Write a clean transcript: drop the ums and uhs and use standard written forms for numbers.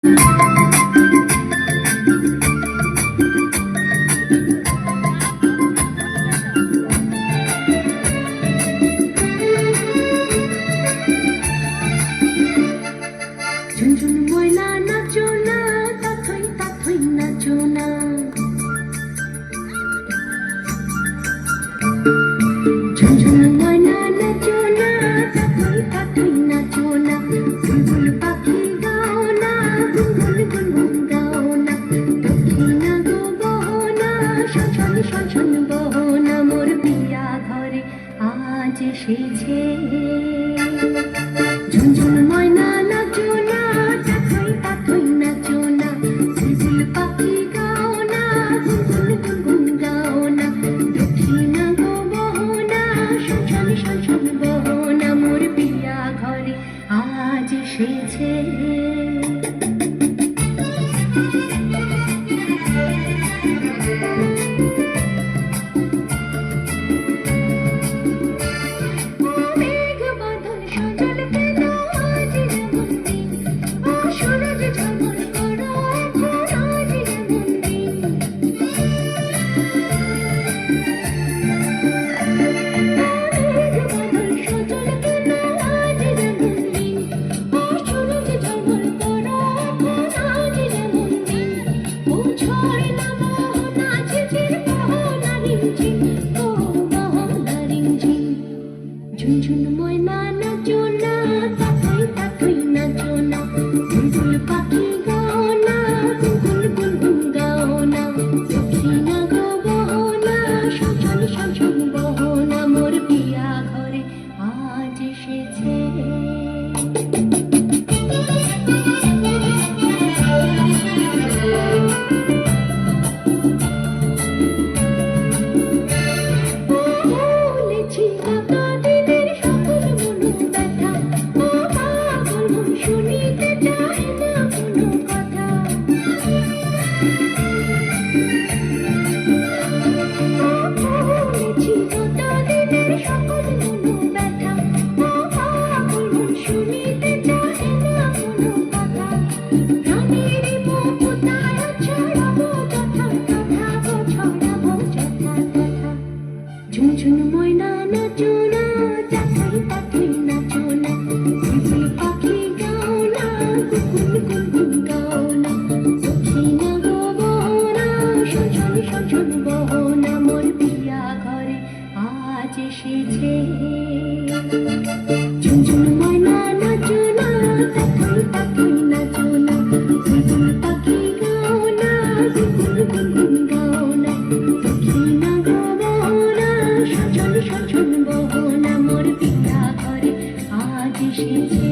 ঝুনঝুন ময়না নাচো না, তাথই তাথই নাচো না। ঝুনঝুন ময়না নাচো না, তাথই তাথই নাচো না। বুলবুল পাখি গাও না, গুনগুন গুনগুন গাও না। দক্ষিণা গো বহনা, শোষণ শোষণ বহনা। মোর পিয়া ঘরে আজ এসেছে। ঝুনঝুন ময়না নাচো না, তাথই তাথই নাচো না। বুলবুল পাখি গাও না, গুনগুন গুনগুন গাও না। দক্ষিণা গো বহনা, শোষণ শোষণ বহনা। মোর পিয়া ঘরে আজ এসেছে। ঝুনঝুন ময়না নাচো না, তাথই তাথই নাচো না। বুলবুল পাখি গাও না, গুনগুন গুনগুন গাও না। দক্ষিণা গো বহনা, শোষণ শোষণ বহনা। মোর পিয়া ঘরে আজ এসেছে। ঝুনঝুন ময়না নাচো না, তাথই তাথই নাচো না। বুলবুল পাখি গাও না, গুনগুন গুনগুন গাও না। দক্ষিণা গো বহনা, শোষণ শোষণ বহনা। মোর পিয়া ঘরে আজ এসেছে। ঝুনঝুন ময়না নাচো না, তাথই তাথই নাচো না। বুলবুল পাখি গাও না, গুনগুন গুনগুন গাও না। দক্ষিণা গো বহনা, শোষণ শোষণ বহনা। মোর পিয়া ঘরে আজ এসেছে।